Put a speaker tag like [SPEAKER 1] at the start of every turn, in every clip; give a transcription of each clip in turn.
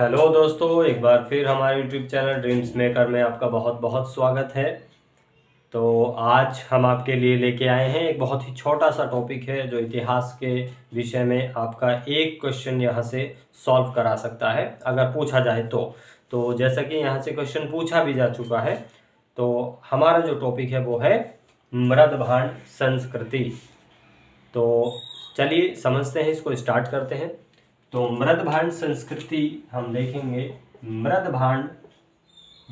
[SPEAKER 1] Hello दोस्तों, एक बार फिर हमारे यूट्यूब चैनल ड्रीम्स मेकर में आपका बहुत बहुत स्वागत है। तो आज हम आपके लिए लेके आए हैं एक बहुत ही छोटा सा टॉपिक है जो इतिहास के विषय में आपका एक क्वेश्चन यहाँ से सॉल्व करा सकता है अगर पूछा जाए तो जैसा कि यहाँ से क्वेश्चन पूछा भी जा चुका है, तो हमारा जो टॉपिक है वो है मृदभांड संस्कृति। तो चलिए समझते हैं, इसको स्टार्ट करते हैं। तो मृदभांड संस्कृति हम देखेंगे। मृदभांड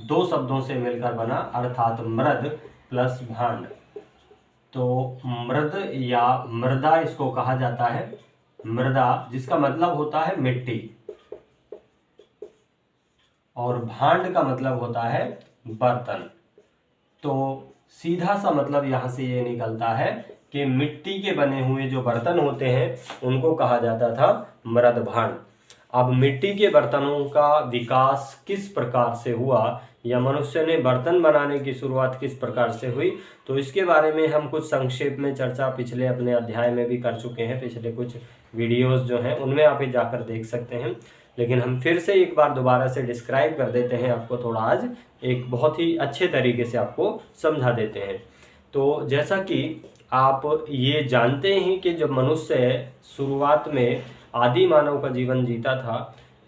[SPEAKER 1] दो शब्दों से मिलकर बना, अर्थात मृद प्लस भांड। तो मृद या मृदा इसको कहा जाता है। मृदा जिसका मतलब होता है मिट्टी, और भांड का मतलब होता है बर्तन। तो सीधा सा मतलब यहाँ से ये निकलता है कि मिट्टी के बने हुए जो बर्तन होते हैं उनको कहा जाता था मृदभांड। अब मिट्टी के बर्तनों का विकास किस प्रकार से हुआ या मनुष्य ने बर्तन बनाने की शुरुआत किस प्रकार से हुई, तो इसके बारे में हम कुछ संक्षेप में चर्चा पिछले अपने अध्याय में भी कर चुके हैं। पिछले कुछ वीडियोस जो हैं उनमें आप जाकर देख सकते हैं, लेकिन हम फिर से एक बार दोबारा से डिस्क्राइब कर देते हैं आपको। थोड़ा आज एक बहुत ही अच्छे तरीके से आपको समझा देते हैं। तो जैसा कि आप ये जानते हैं कि जब मनुष्य शुरुआत में आदि मानव का जीवन जीता था,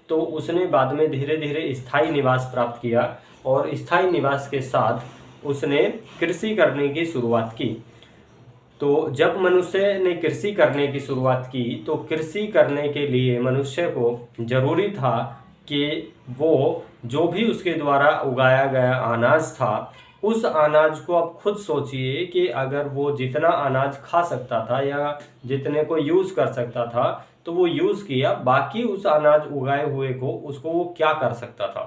[SPEAKER 1] तो उसने बाद में धीरे धीरे स्थायी निवास प्राप्त किया, और स्थायी निवास के साथ उसने कृषि करने की शुरुआत की। तो जब मनुष्य ने कृषि करने की शुरुआत की, तो कृषि करने के लिए मनुष्य को जरूरी था कि वो जो भी उसके द्वारा उगाया गया अनाज था, उस अनाज को आप खुद सोचिए कि अगर वो जितना अनाज खा सकता था या जितने को यूज़ कर सकता था तो वो यूज़ किया, बाकी उस अनाज उगाए हुए को उसको वो क्या कर सकता था।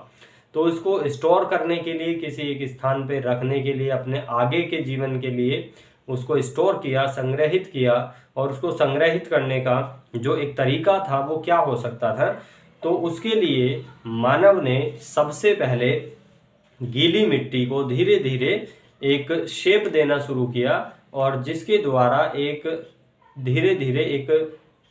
[SPEAKER 1] तो इसको स्टोर करने के लिए, किसी एक स्थान पे रखने के लिए, अपने आगे के जीवन के लिए उसको स्टोर किया, संग्रहित किया। और उसको संग्रहित करने का जो एक तरीका था वो क्या हो सकता था, तो उसके लिए मानव ने सबसे पहले गीली मिट्टी को धीरे धीरे एक शेप देना शुरू किया, और जिसके द्वारा एक धीरे धीरे एक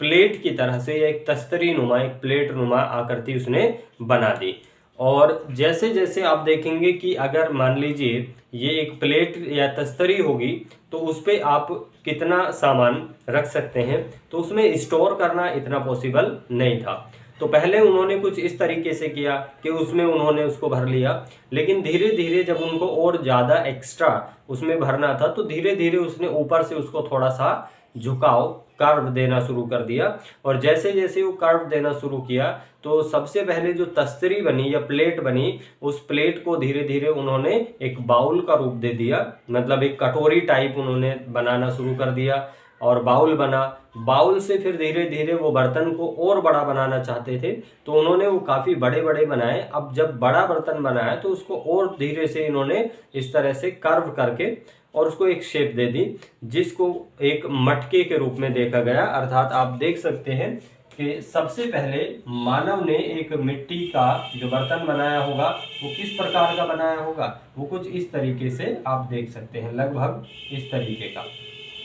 [SPEAKER 1] प्लेट की तरह से या एक तस्तरी नुमा, एक प्लेट नुमा आकृति उसने बना दी। और जैसे जैसे आप देखेंगे कि अगर मान लीजिए ये एक प्लेट या तस्तरी होगी, तो उस पर आप कितना सामान रख सकते हैं, तो उसमें स्टोर करना इतना पॉसिबल नहीं था। तो पहले उन्होंने कुछ इस तरीके से किया कि उसमें उन्होंने उसको भर लिया, लेकिन धीरे धीरे जब उनको और ज़्यादा एक्स्ट्रा उसमें भरना था, तो धीरे धीरे उसने ऊपर से उसको थोड़ा सा झुकाव, कर्व देना शुरू कर दिया। और जैसे जैसे वो कर्व देना शुरू किया, तो सबसे पहले जो तस्तरी बनी या प्लेट बनी, उस प्लेट को धीरे धीरे उन्होंने एक बाउल का रूप दे दिया, मतलब एक कटोरी टाइप उन्होंने बनाना शुरू कर दिया, और बाउल बना। बाउल से फिर धीरे धीरे वो बर्तन को और बड़ा बनाना चाहते थे, तो उन्होंने वो काफ़ी बड़े बड़े बनाए। अब जब बड़ा बर्तन बनाया तो उसको और धीरे से इन्होंने इस तरह से कर्व करके और उसको एक शेप दे दी, जिसको एक मटके के रूप में देखा गया। अर्थात आप देख सकते हैं कि सबसे पहले मानव ने एक मिट्टी का जो बर्तन बनाया होगा वो किस प्रकार का बनाया होगा, वो कुछ इस तरीके से आप देख सकते हैं, लगभग इस तरीके का।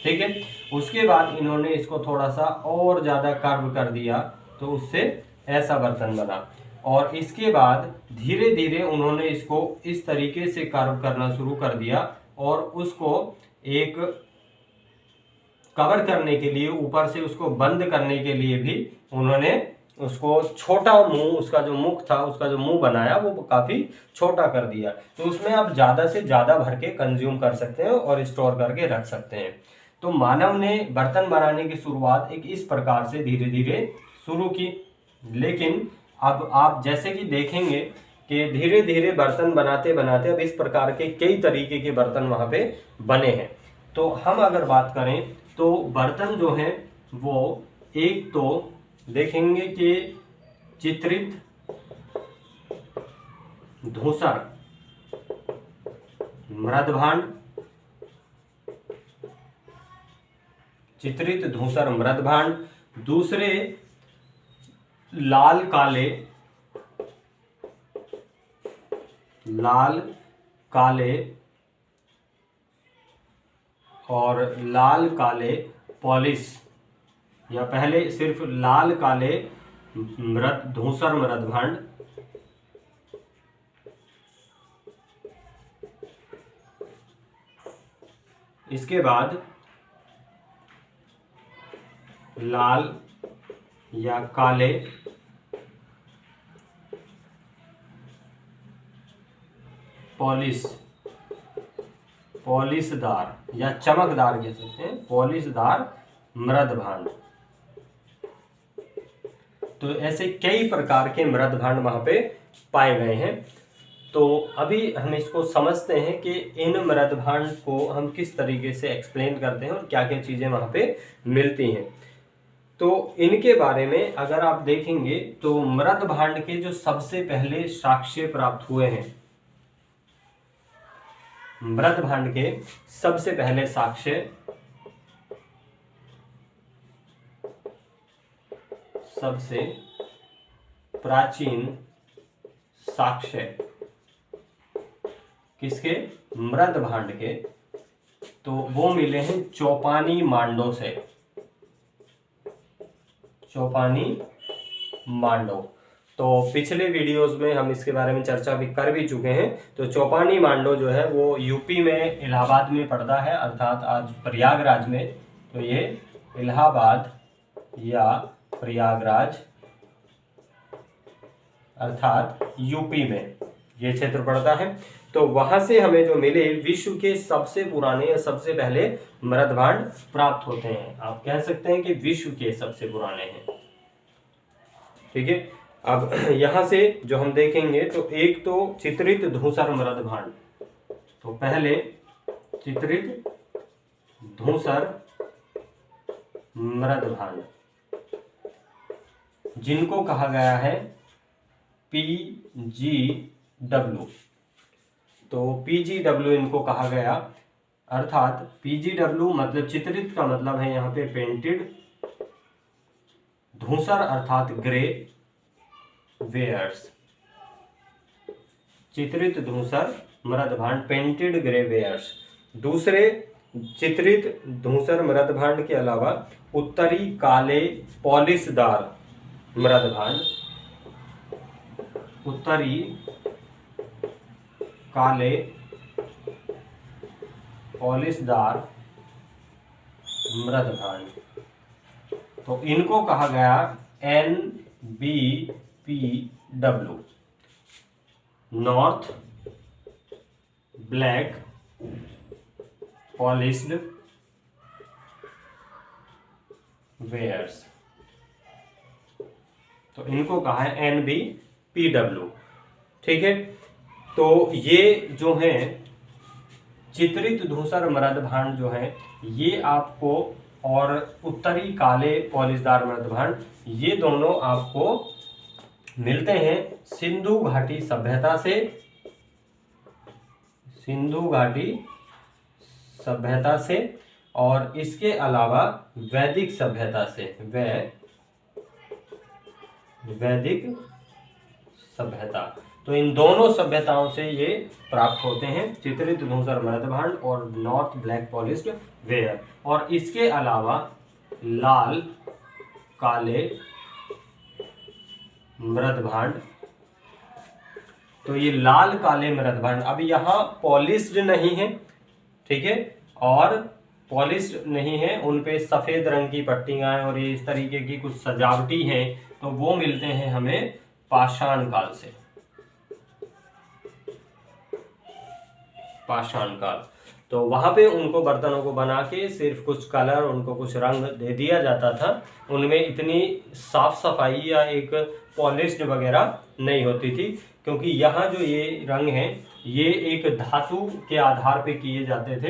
[SPEAKER 1] ठीक है। उसके बाद इन्होंने इसको थोड़ा सा और ज़्यादा कर्व कर दिया, तो उससे ऐसा बर्तन बना। और इसके बाद धीरे धीरे उन्होंने इसको इस तरीके से कर्व करना शुरू कर दिया, और उसको एक कवर करने के लिए, ऊपर से उसको बंद करने के लिए भी उन्होंने उसको छोटा मुंह, उसका जो मुख था, उसका जो मुंह बनाया वो काफ़ी छोटा कर दिया। तो उसमें आप ज़्यादा से ज़्यादा भर के कंज्यूम कर सकते हैं और स्टोर करके रख सकते हैं। तो मानव ने बर्तन बनाने की शुरुआत एक इस प्रकार से धीरे धीरे शुरू की। लेकिन अब आप जैसे कि देखेंगे कि धीरे धीरे बर्तन बनाते बनाते अब इस प्रकार के कई तरीके के बर्तन वहाँ पे बने हैं। तो हम अगर बात करें तो बर्तन जो हैं वो एक तो देखेंगे कि चित्रित धूसर मृदभांड, चित्रित धूसर मृदभांड। दूसरे लाल काले और लाल काले पॉलिश, या पहले सिर्फ लाल काले धूसर मृद भांड, इसके बाद लाल या काले पॉलिशदार या चमकदार कह सकते हैं, पॉलिशदार मृद भांड। तो ऐसे कई प्रकार के मृद भांड वहां पे पाए गए हैं। तो अभी हम इसको समझते हैं कि इन मृद भांड को हम किस तरीके से एक्सप्लेन करते हैं और क्या क्या चीजें वहां पे मिलती हैं। तो इनके बारे में अगर आप देखेंगे तो मृद भांड के जो सबसे पहले साक्ष्य प्राप्त हुए हैं, मृद भांड के सबसे पहले साक्ष्य, सबसे प्राचीन साक्ष्य किसके, मृद भांड के, तो वो मिले हैं चौपानी मांडो से, चौपानी मांडो। तो पिछले वीडियोस में हम इसके बारे में चर्चा भी कर भी चुके हैं। तो चौपानी मांडो जो है वो यूपी में इलाहाबाद में पड़ता है, अर्थात आज प्रयागराज में। तो ये इलाहाबाद या प्रयागराज अर्थात यूपी में ये क्षेत्र पड़ता है। तो वहां से हमें जो मिले विश्व के सबसे पुराने या सबसे पहले मृद भांड प्राप्त होते हैं। आप कह सकते हैं कि विश्व के सबसे पुराने हैं। ठीक है, अब यहां से जो हम देखेंगे तो एक तो चित्रित धूसर मृद भांड। तो पहले चित्रित धूसर मृद भांड जिनको कहा गया है PGW। तो PGW इनको कहा गया, अर्थात PGW मतलब चित्रित का मतलब है यहाँ पे पेंटेड, धूसर अर्थात ग्रे वेयर्स, चित्रित धूसर मृद भांड पेंटेड ग्रे वेयर्स। दूसरे चित्रित धूसर मृद भांड के अलावा उत्तरी काले पॉलिशदार मृद भांड, उत्तरी काले पॉलिशदार मृद भांड, तो इनको कहा गया NBPW, north black polished wares. तो इनको कहा है NBPW। ठीक है, तो ये जो है चित्रित धूसर मृद भांड जो है ये आपको, और उत्तरी काले पॉलिशदार मृद भांड, ये दोनों आपको मिलते हैं सिंधु घाटी सभ्यता से, सिंधु घाटी सभ्यता से, और इसके अलावा वैदिक सभ्यता से, वैदिक सभ्यता। तो इन दोनों सभ्यताओं से ये प्राप्त होते हैं चित्रित धूसर मृद भांड और नॉर्थ ब्लैक पॉलिश्ड वेयर। और इसके अलावा लाल काले मृद भांड, तो ये लाल काले मृद भांड अब यहाँ पॉलिश्ड नहीं है, ठीक है, और पॉलिश्ड नहीं है, उन पे सफेद रंग की पट्टियां और ये इस तरीके की कुछ सजावटी हैं, तो वो मिलते हैं हमें पाषाण काल से, पाषाण काल। तो वहां पे उनको बर्तनों को बना के सिर्फ कुछ कलर, उनको कुछ रंग दे दिया जाता था, उनमें इतनी साफ सफाई या एक पॉलिश्ड वगैरह नहीं होती थी, क्योंकि यहाँ जो ये रंग हैं ये एक धातु के आधार पे किए जाते थे।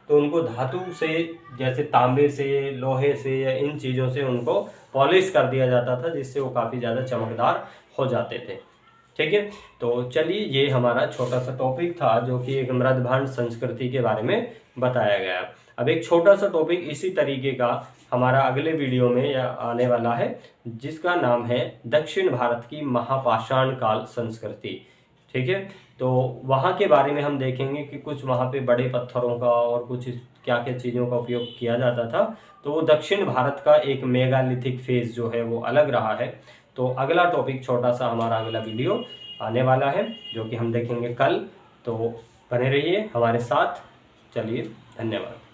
[SPEAKER 1] तो उनको धातु से, जैसे तांबे से, लोहे से या इन चीज़ों से उनको पॉलिश कर दिया जाता था, जिससे वो काफ़ी ज़्यादा चमकदार हो जाते थे। ठीक है, तो चलिए ये हमारा छोटा सा टॉपिक था जो कि एक मृद भांड संस्कृति के बारे में बताया गया। अब एक छोटा सा टॉपिक इसी तरीके का हमारा अगले वीडियो में आने वाला है, जिसका नाम है दक्षिण भारत की महापाषाण काल संस्कृति। ठीक है, तो वहाँ के बारे में हम देखेंगे कि कुछ वहाँ पे बड़े पत्थरों का और कुछ क्या क्या चीज़ों का उपयोग किया जाता था। तो वो दक्षिण भारत का एक मेगालिथिक फेज जो है वो अलग रहा है। तो अगला टॉपिक, छोटा सा हमारा अगला वीडियो आने वाला है जो कि हम देखेंगे कल। तो बने रहिए हमारे साथ। चलिए, धन्यवाद।